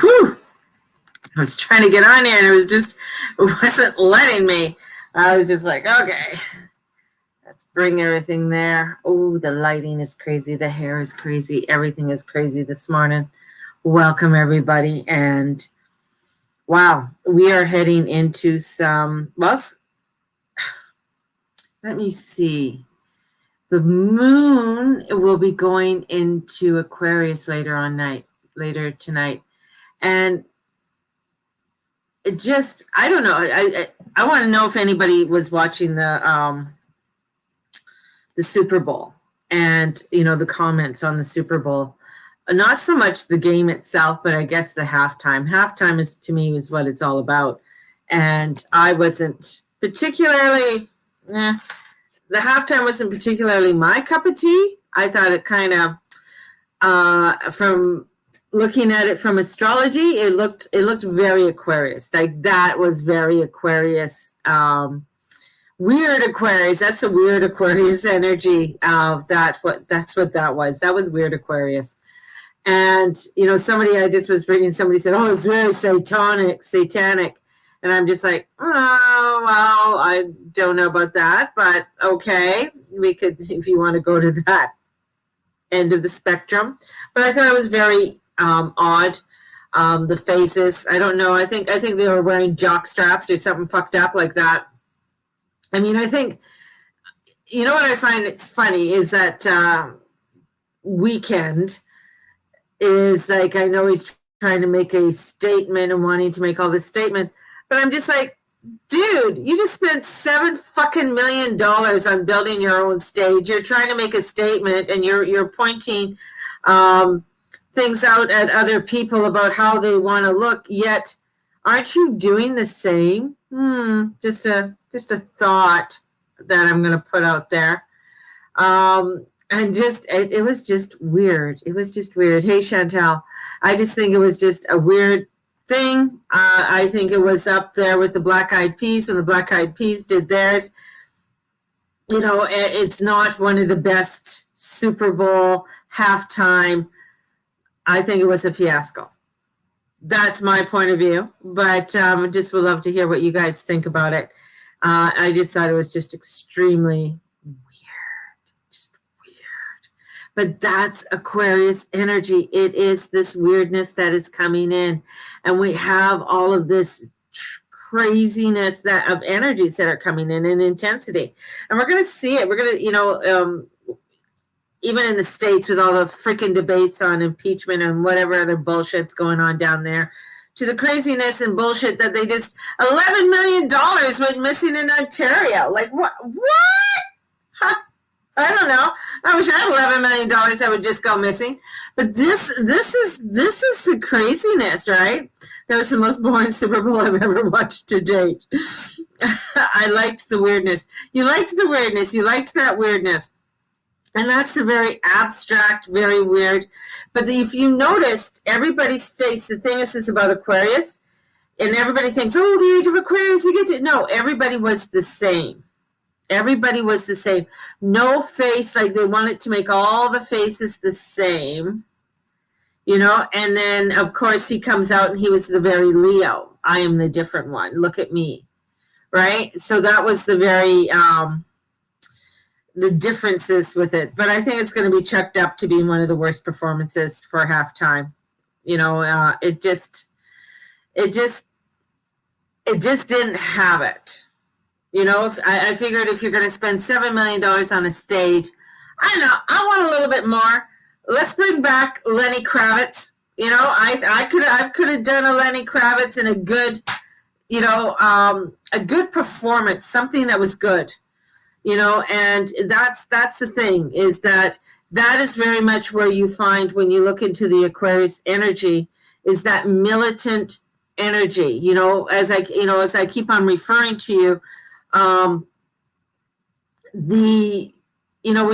Whew. I was trying to get on here and it wasn't letting me. I was just like, okay, let's bring everything there. Oh, the lighting is crazy. The hair is crazy. Everything is crazy this morning. Welcome, everybody. And wow, we are heading into some, well, let me see. The moon will be going into Aquarius later tonight. And it just, I don't know. I want to know if anybody was watching the Super Bowl and, the comments on the Super Bowl. Not so much the game itself, but I guess the halftime. Halftime is, to me, is what it's all about. And I wasn't particularly, the halftime wasn't particularly my cup of tea. I thought it kind of, from looking at it from astrology, it looked very Aquarius. Like that was very Aquarius. Weird Aquarius. That's the weird Aquarius energy. That's what that was. That was weird Aquarius. And somebody I just was reading. Somebody said, "Oh, it's very satanic," and I'm just like, "Oh, well, I don't know about that, but okay, we could, if you want to go to that end of the spectrum." But I thought it was very odd. The faces, I don't know. I think they were wearing jock straps or something fucked up like that. I mean, I think, what I find it's funny is that Weeknd is like, I know he's trying to make a statement and wanting to make all this statement, but I'm just like, dude, you just spent $7 million on building your own stage. You're trying to make a statement and you're pointing things out at other people about how they want to look, yet aren't you doing the same? Just a thought that I'm going to put out there. And just, it was just weird. It was just weird. Hey, Chantal, I just think it was just a weird thing. I think it was up there with the Black Eyed Peas when the Black Eyed Peas did theirs. It's not one of the best Super Bowl halftime. I think it was a fiasco. That's my point of view, but just would love to hear what you guys think about it. I just thought it was just extremely weird, but that's Aquarius energy. It is this weirdness that is coming in, and we have all of this craziness of energies that are coming in and intensity, and we're going to see it. We're going to, even in the States with all the freaking debates on impeachment and whatever other bullshit's going on down there, to the craziness and bullshit that they just, $11 million went missing in Ontario. Like, what? Huh? I don't know. I wish I had $11 million that would just go missing. But this is the craziness, right? That was the most boring Super Bowl I've ever watched to date. I liked the weirdness. You liked the weirdness. You liked that weirdness. And that's the very abstract, very weird. But if you noticed, everybody's face, the thing is about Aquarius, and everybody thinks, oh, the age of Aquarius, you get to. No, everybody was the same. Everybody was the same. No face, like they wanted to make all the faces the same, and then, of course, he comes out and he was the very Leo. I am the different one. Look at me, right? So that was the very... the differences with it, but I think it's going to be chucked up to being one of the worst performances for halftime. It just didn't have it. I figured if you're going to spend $7 million on a stage, I don't know, I want a little bit more. Let's bring back Lenny Kravitz. I could have done a Lenny Kravitz and a good performance, something that was good. And that's the thing, is that is very much where you find when you look into the Aquarius energy, is that militant energy. As I keep on referring to you, when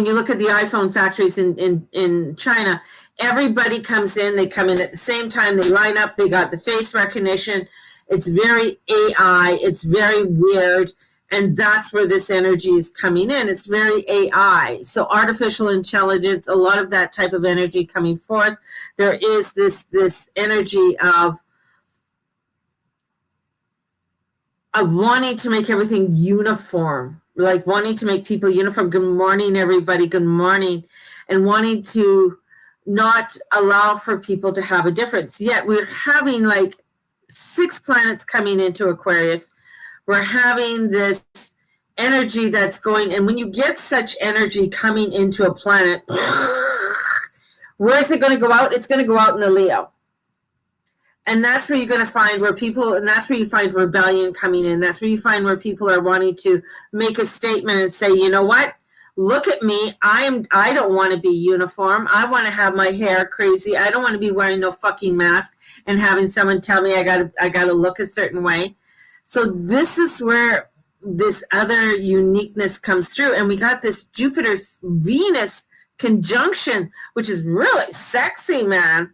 you look at the iPhone factories in China, everybody comes in, they come in at the same time, they line up, they got the face recognition. It's very AI, it's very weird. And that's where this energy is coming in. It's very AI. So artificial intelligence, a lot of that type of energy coming forth. There is this energy of wanting to make everything uniform, like wanting to make people uniform. Good morning, everybody. Good morning. And wanting to not allow for people to have a difference. Yet we're having like 6 planets coming into Aquarius. We're having this energy that's going, and when you get such energy coming into a planet, where is it going to go out? It's going to go out in the Leo. And that's where you're going to find where people, and that's where you find rebellion coming in. That's where you find where people are wanting to make a statement and say, you know what? Look at me. I don't want to be uniform. I want to have my hair crazy. I don't want to be wearing no fucking mask and having someone tell me I gotta look a certain way. So this is where this other uniqueness comes through. And we got this Jupiter-Venus conjunction, which is really sexy, man.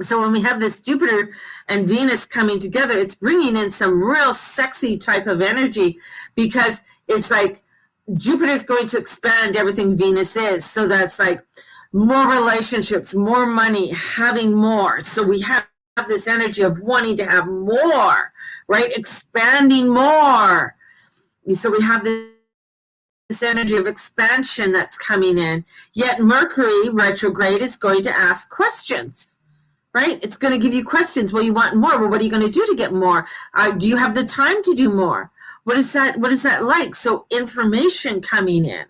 So when we have this Jupiter and Venus coming together, it's bringing in some real sexy type of energy, because it's like Jupiter is going to expand everything Venus is. So that's like more relationships, more money, having more. So we have this energy of wanting to have more, right? Expanding more. So we have this energy of expansion that's coming in. Yet Mercury retrograde is going to ask questions. Right? It's going to give you questions. Well, you want more. Well, what are you going to do to get more? Do you have the time to do more? What is that like? So information coming in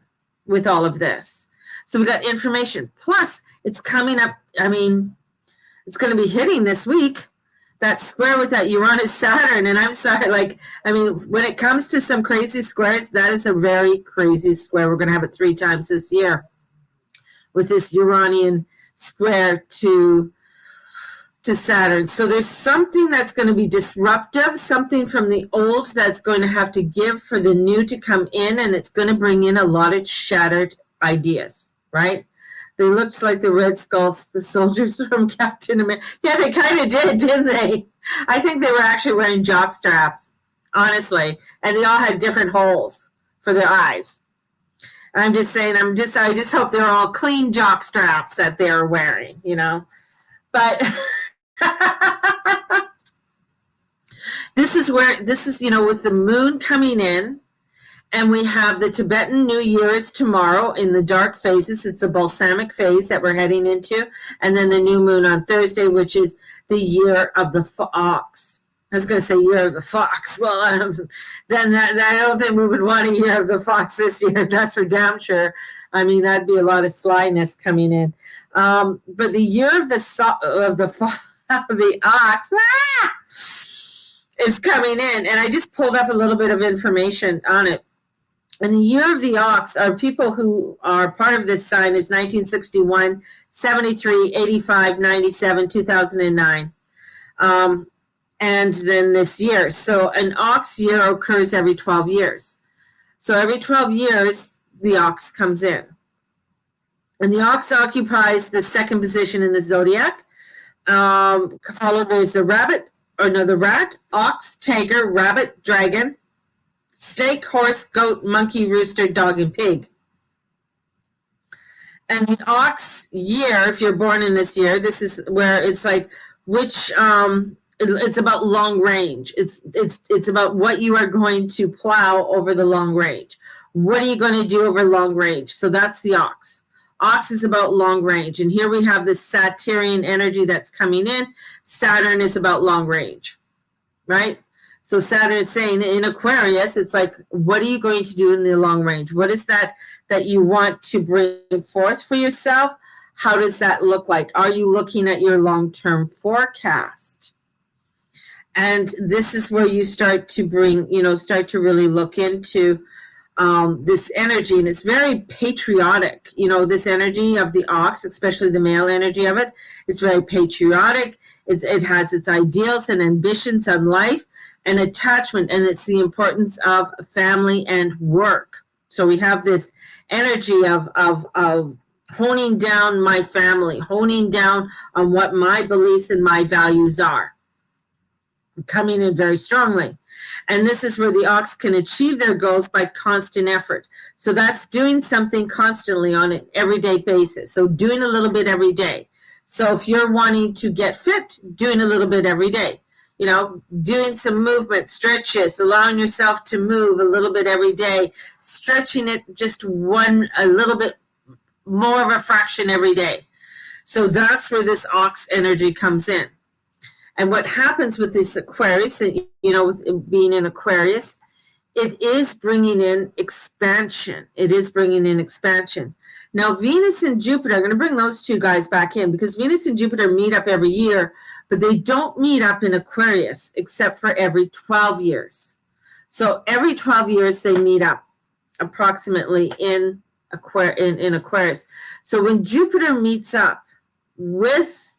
with all of this. So we got information. Plus, it's coming up. I mean, it's going to be hitting this week. That square with that Uranus Saturn. And I'm sorry, when it comes to some crazy squares, that is a very crazy square. We're going to have it 3 times this year with this Uranian square to Saturn. So there's something that's going to be disruptive, something from the old that's going to have to give for the new to come in, and it's going to bring in a lot of shattered ideas, right? They looked like the Red Skulls, the soldiers from Captain America. Yeah, they kind of did, didn't they? I think they were actually wearing jock straps, honestly, and they all had different holes for their eyes. I'm just saying, I just hope they're all clean jock straps that they're wearing, But this is with the moon coming in, and we have the Tibetan New Year is tomorrow in the dark phases. It's a balsamic phase that we're heading into, and then the new moon on Thursday, which is the year of the ox. I was going to say year of the fox. Well, then I don't think we would want a year of the fox this year. That's for damn sure. I mean, that'd be a lot of slyness coming in. But the year of the ox is coming in, and I just pulled up a little bit of information on it. And the year of the ox are people who are part of this sign is 1961, 73, 85, 97, 2009. And then this year. So an ox year occurs every 12 years. So every 12 years, the ox comes in. And the ox occupies the 2nd position in the zodiac. Followed there's the rat, ox, tiger, rabbit, dragon, snake, horse, goat, monkey, rooster, dog, and pig. And the ox year, if you're born in this year, this is where it's like it's about long range. It's about what you are going to plow over the long range. What are you going to do over long range? So that's the ox. Ox is about long range. And here we have this Saturnian energy that's coming in. Saturn is about long range, right? So Saturn is saying in Aquarius, it's like, what are you going to do in the long range? What is that you want to bring forth for yourself? How does that look like? Are you looking at your long-term forecast? And this is where you start to start to really look into this energy, and it's very patriotic. This energy of the ox, especially the male energy of it, is very patriotic. It has its ideals and ambitions on life and attachment, and it's the importance of family and work. So we have this energy of honing down my family, honing down on what my beliefs and my values are. coming in very strongly. And this is where the ox can achieve their goals by constant effort. So that's doing something constantly on an everyday basis. So doing a little bit every day. So if you're wanting to get fit, doing a little bit every day. You know, doing some movement, stretches, allowing yourself to move a little bit every day, stretching it just a little bit more of a fraction every day. So that's where this ox energy comes in. And what happens with this Aquarius, you know, with being in Aquarius, it is bringing in expansion. It is bringing in expansion. Now, Venus and Jupiter, I'm going to bring those two guys back in because Venus and Jupiter meet up every year, but they don't meet up in Aquarius except for every 12 years. So every 12 years they meet up approximately in Aquarius. So when Jupiter meets up with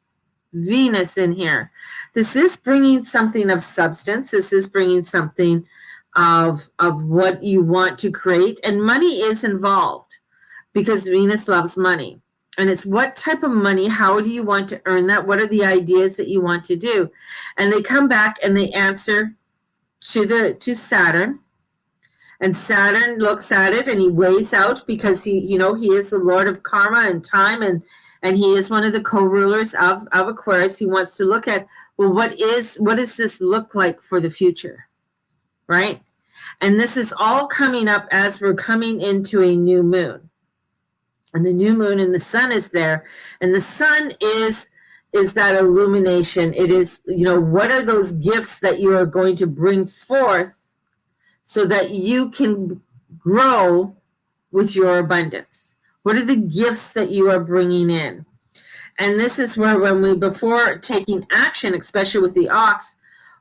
Venus in here, this is bringing something of substance. This is bringing something of what you want to create. And money is involved because Venus loves money. And it's what type of money, how do you want to earn that? What are the ideas that you want to do? And they come back and they answer to Saturn. And Saturn looks at it and he weighs out because he is the Lord of karma and time, and he is one of the co-rulers of Aquarius. He wants to look at, well, what does this look like for the future, right? And this is all coming up as we're coming into a new moon. And the new moon and the sun is there. And the sun is that illumination. It is, what are those gifts that you are going to bring forth so that you can grow with your abundance? What are the gifts that you are bringing in? And this is where before taking action, especially with the ox,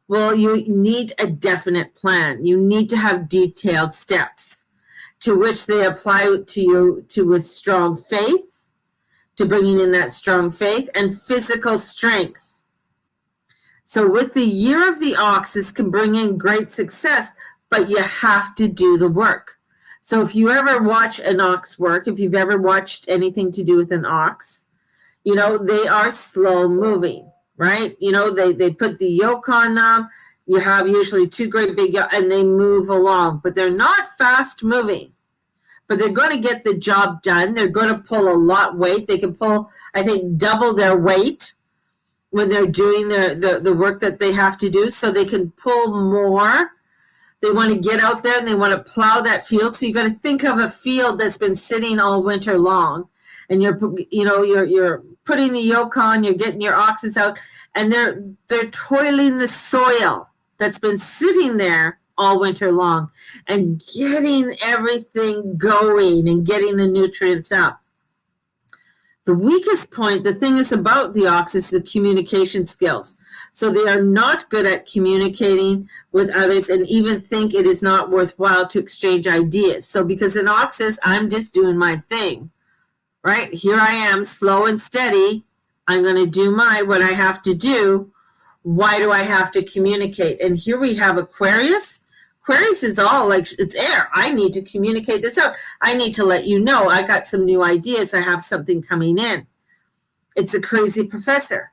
well, you need a definite plan. You need to have detailed steps to which they apply to you with strong faith, to bringing in that strong faith and physical strength. So with the year of the ox, this can bring in great success, but you have to do the work. So if you ever watch an ox work, if you've ever watched anything to do with an ox, they are slow moving, right? They put the yoke on them. You have usually two great big yoke, and they move along, but they're not fast moving. But they're going to get the job done. They're going to pull a lot weight. They can pull, I think, double their weight when they're doing the work that they have to do, so they can pull more. They want to get out there and they want to plow that field. So you got to think of a field that's been sitting all winter long, and you're putting the yoke on, you're getting your oxes out, and they're toiling the soil that's been sitting there all winter long and getting everything going and getting the nutrients up. The weakest point, the thing is about the ox, is the communication skills. So they are not good at communicating with others and even think it is not worthwhile to exchange ideas. So because an ox says, I'm just doing my thing, right? Here I am, slow and steady. I'm going to do what I have to do. Why do I have to communicate? And here we have Aquarius. Aquarius is all like, it's air. I need to communicate this out. I need to let you know I got some new ideas. I have something coming in. It's a crazy professor.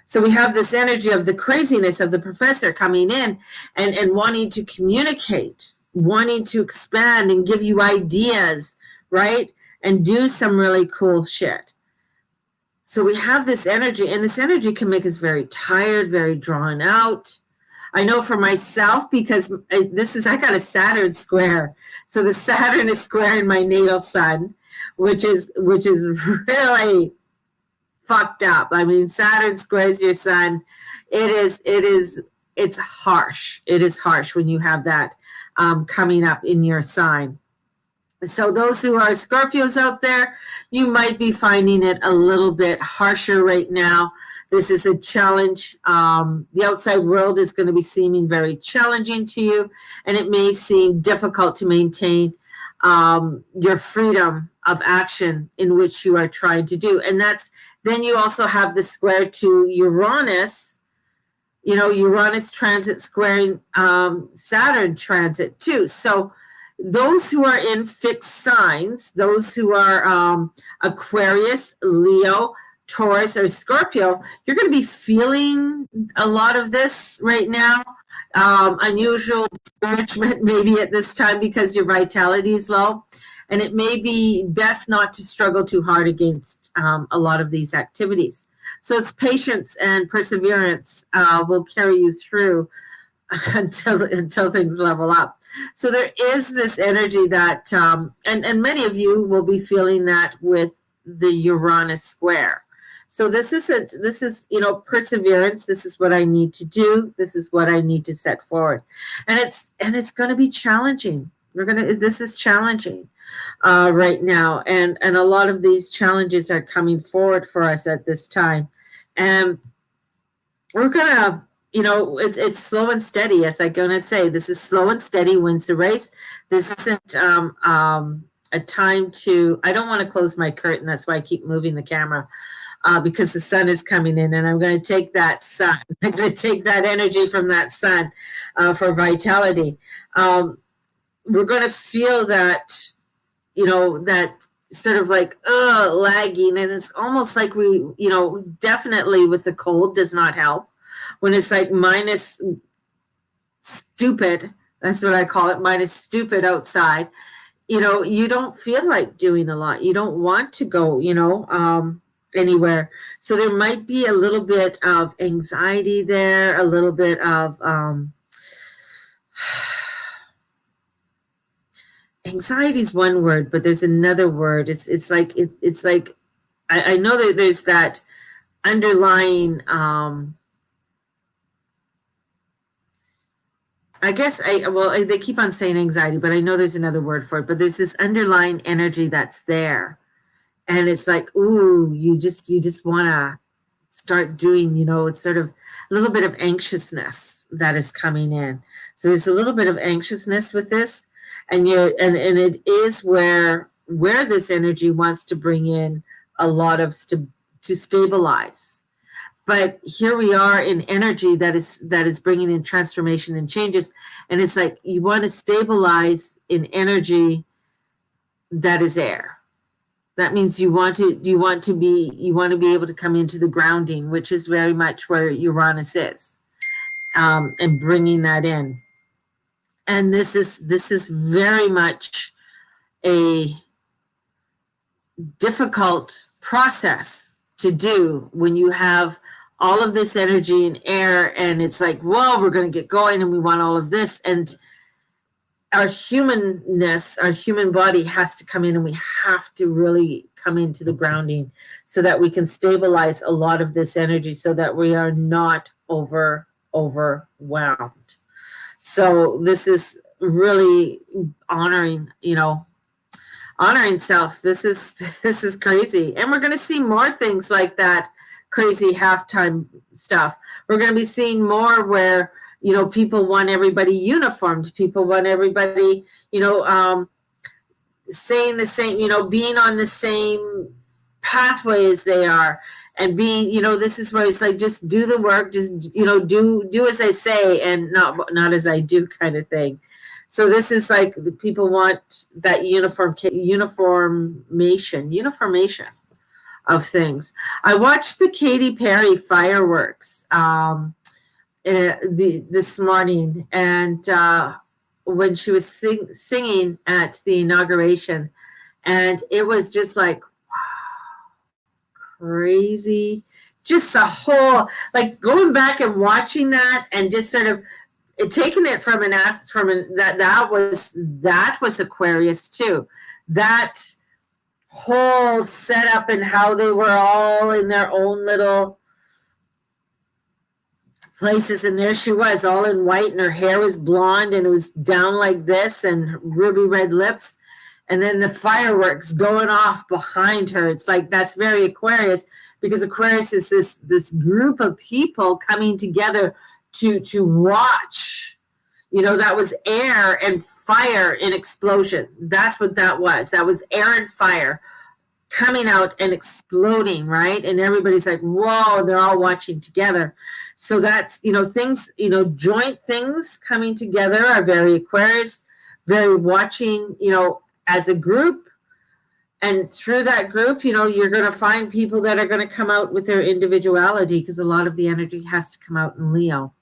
So we have this energy of the craziness of the professor coming in and wanting to communicate, wanting to expand and give you ideas, right? And do some really cool shit. So we have this energy, and this energy can make us very tired, very drawn out. I know for myself, because I got a Saturn square. So the Saturn is squaring my natal sun, which is really fucked up. I mean, Saturn squares your sun. It's harsh. It is harsh when you have that coming up in your sign. So those who are Scorpios out there, you might be finding it a little bit harsher right now. This is a challenge. The outside world is going to be seeming very challenging to you, and it may seem difficult to maintain your freedom of action in which you are trying to do. And then you also have the square to Uranus, Uranus transit squaring Saturn transit too. So those who are in fixed signs, those who are Aquarius, Leo, Taurus or Scorpio, you're going to be feeling a lot of this right now. Unusual discouragement maybe at this time because your vitality is low. And it may be best not to struggle too hard against a lot of these activities. So it's patience and perseverance will carry you through until things level up. So there is this energy that, and many of you will be feeling that with the Uranus square. So this is perseverance. This is what I need to do. This is what I need to set forward, and it's going to be challenging. This is challenging right now, and a lot of these challenges are coming forward for us at this time, and we're gonna. It's slow and steady, as I'm gonna say. This is slow and steady wins the race. This isn't a time to. I don't want to close my curtain. That's why I keep moving the camera. Because the sun is coming in, and I'm going to take that sun. I'm going to take that energy from that sun for vitality. We're going to feel that, that sort of like lagging, and it's almost like we, definitely with the cold does not help. When it's like minus stupid, that's what I call it, minus stupid outside. You don't feel like doing a lot. You don't want to go, anywhere. So there might be a little bit of anxiety there, a little bit of anxiety is one word, but there's another word. It's like I know that there's that underlying they keep on saying anxiety, but I know there's another word for it, but there's this underlying energy that's there. And it's like, ooh, you just want to start doing, it's sort of a little bit of anxiousness that is coming in. So there's a little bit of anxiousness with this, and it is where this energy wants to bring in a lot of to stabilize. But here we are in energy that is bringing in transformation and changes, and it's like you want to stabilize in energy that is air. That means you want to be able to come into the grounding, which is very much where Uranus is, and bringing that in. And this is very much a difficult process to do when you have all of this energy in air, and it's like, whoa, we're going to get going, and we want all of this, and our humanness, our human body has to come in, and we have to really come into the grounding so that we can stabilize a lot of this energy so that we are not overwhelmed. So this is really honoring self. This is crazy. And we're going to see more things like that crazy halftime stuff. We're going to be seeing more where people want everybody uniformed. People want everybody, saying the same, being on the same pathway as they are, and being, this is where it's like, just do the work, just, do as I say and not as I do kind of thing. So this is like the people want that uniformation of things. I watched the Katy Perry fireworks this morning, and when she was singing at the inauguration, and it was just like, wow, crazy. Just the whole, like, going back and watching that and just sort of taking it that was Aquarius too. That whole setup and how they were all in their own little places, and there she was all in white, and her hair was blonde, and it was down like this, and ruby red lips, and then the fireworks going off behind her. It's like, that's very Aquarius, because Aquarius is this group of people coming together to watch. That was air and fire in explosion. That's what that was. That was air and fire coming out and exploding, right? And everybody's like, whoa, they're all watching together. So that's, things, joint things coming together are very Aquarius, very watching, as a group. And through that group, you're going to find people that are going to come out with their individuality, because a lot of the energy has to come out in Leo.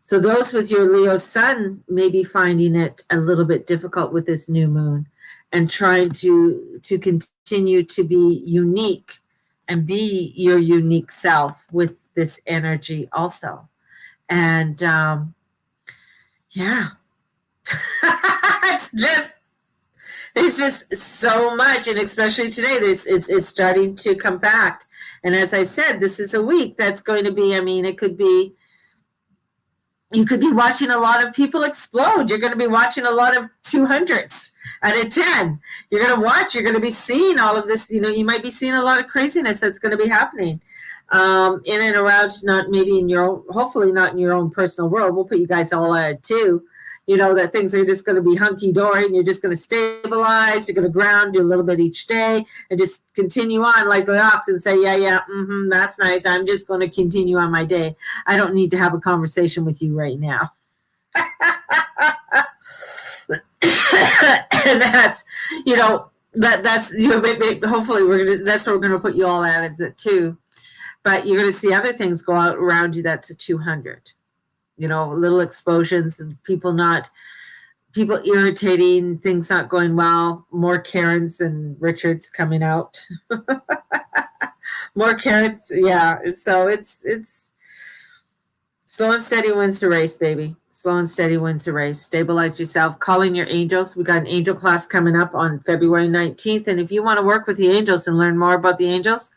So those with your Leo sun may be finding it a little bit difficult with this new moon, and trying to continue to be unique and be your unique self with this energy also. And yeah, it's just so much, and especially today, this is starting to compact. And as I said, this is a week that's going to be, it could be, you could be watching a lot of people explode. You're going to be watching a lot of 200s out of 10. You're going to be seeing all of this. You might be seeing a lot of craziness that's going to be happening in and around, not maybe in your own, hopefully not in your own personal world. We'll put you guys all at too. That things are just going to be hunky-dory, and you're just going to stabilize. You're going to ground, do a little bit each day, and just continue on like the ox and say, yeah, that's nice. I'm just going to continue on my day. I don't need to have a conversation with you right now. And that's, that's, hopefully that's where we're going to put you all at, is it too. But you're going to see other things go out around you. That's a 200. Little explosions, and people irritating, things not going well, more Karens and Richards coming out. More Karens, yeah. So it's slow and steady wins the race, baby. Slow and steady wins the race. Stabilize yourself. Calling your angels. We got an angel class coming up on February 19th. And if you want to work with the angels and learn more about the angels,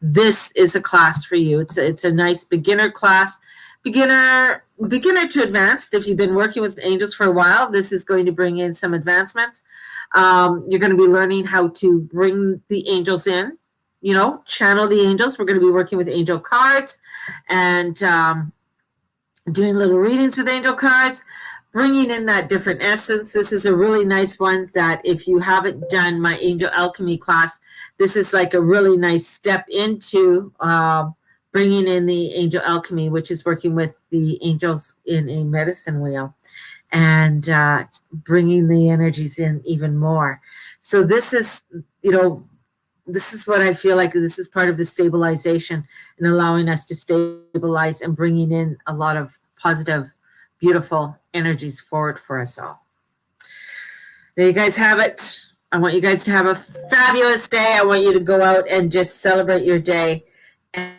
this is a class for you. It's a nice beginner class. Beginner to advanced. If you've been working with angels for a while, this is going to bring in some advancements. You're going to be learning how to bring the angels in, channel the angels. We're going to be working with angel cards and doing little readings with angel cards, bringing in that different essence. This is a really nice one that if you haven't done my angel alchemy class, this is like a really nice step into bringing in the angel alchemy, which is working with the angels in a medicine wheel, and bringing the energies in even more. So this is, this is what I feel like this is part of the stabilization and allowing us to stabilize and bringing in a lot of positive, beautiful energies forward for us all. There you guys have it. I want you guys to have a fabulous day. I want you to go out and just celebrate your day.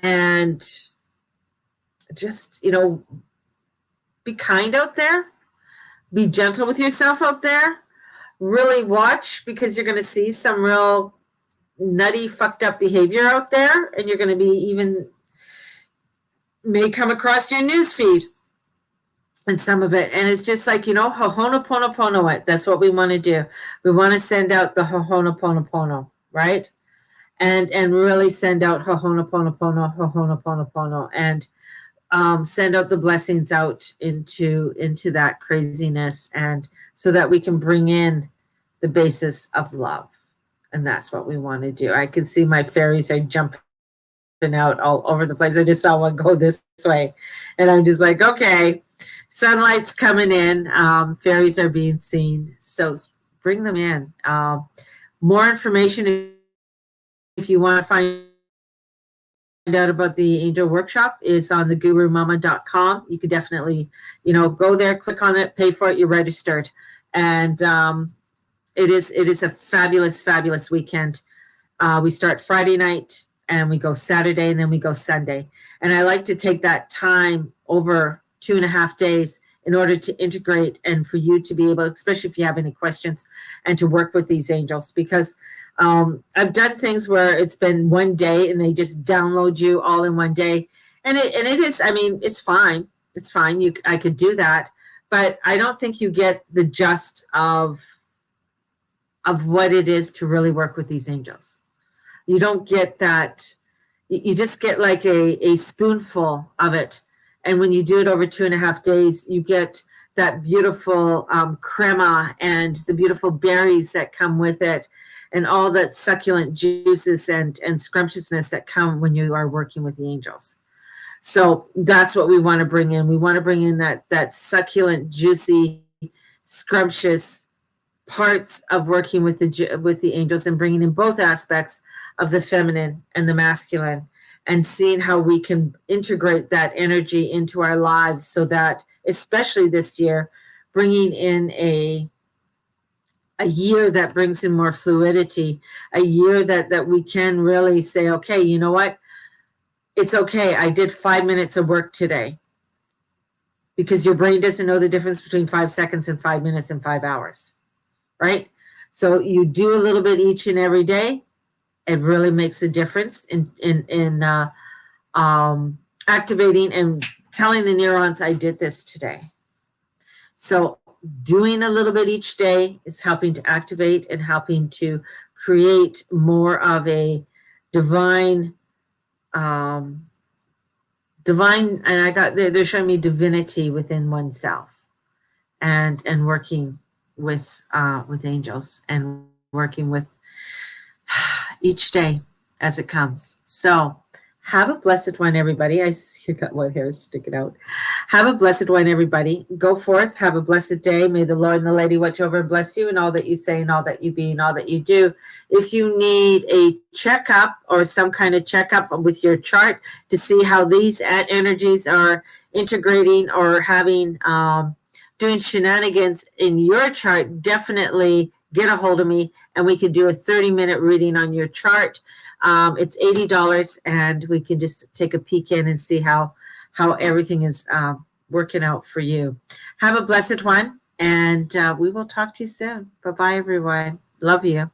And just, be kind out there. Be gentle with yourself out there. Really watch, because you're going to see some real nutty, fucked up behavior out there. And you're going to be may come across your news feed and some of it. And it's just like, ho'oponopono it. That's what we want to do. We want to send out the ho'oponopono, right? And really send out ho'oponopono, and send out the blessings out into that craziness, and so that we can bring in the basis of love. And that's what we want to do. I can see my fairies are jumping out all over the place. I just saw one go this way, and I'm just like, okay, sunlight's coming in. Fairies are being seen, so bring them in. More information if you want to find out about the angel workshop is on thegurumama.com. You could definitely, go there, click on it, pay for it, you're registered. And it is a fabulous, fabulous weekend. We start Friday night and we go Saturday, and then we go Sunday. And I like to take that time over 2.5 days in order to integrate, and for you to be able, especially if you have any questions, and to work with these angels, because I've done things where it's been one day and they just download you all in one day. And it is, it's fine. It's fine. I could do that, but I don't think you get the gist of what it is to really work with these angels. You don't get that. You just get like a spoonful of it. And when you do it over 2.5 days, you get that beautiful crema and the beautiful berries that come with it, and all that succulent juices and scrumptiousness that come when you are working with the angels. So that's what we want to bring in. We want to bring in that succulent, juicy, scrumptious parts of working with the angels and bringing in both aspects of the feminine and the masculine, and seeing how we can integrate that energy into our lives, so that, especially this year, bringing in a year that brings in more fluidity, a year that we can really say, okay, you know what, it's okay, I did 5 minutes of work today, because your brain doesn't know the difference between 5 seconds and 5 minutes and 5 hours, right? So you do a little bit each and every day. It really makes a difference in activating and telling the neurons, I did this today. So doing a little bit each day is helping to activate and helping to create more of a divine, and they're showing me divinity within oneself, and working with angels, and working with each day as it comes. So have a blessed one, everybody. I see you got one hair sticking out. Have a blessed one, everybody. Go forth. Have a blessed day. May the Lord and the Lady watch over and bless you in all that you say and all that you be and all that you do. If you need a checkup or some kind of checkup with your chart to see how these energies are integrating or having doing shenanigans in your chart, definitely get a hold of me and we can do a 30-minute reading on your chart. It's $80 and we can just take a peek in and see how everything is working out for you. Have a blessed one, and we will talk to you soon. Bye-bye, everyone. Love you.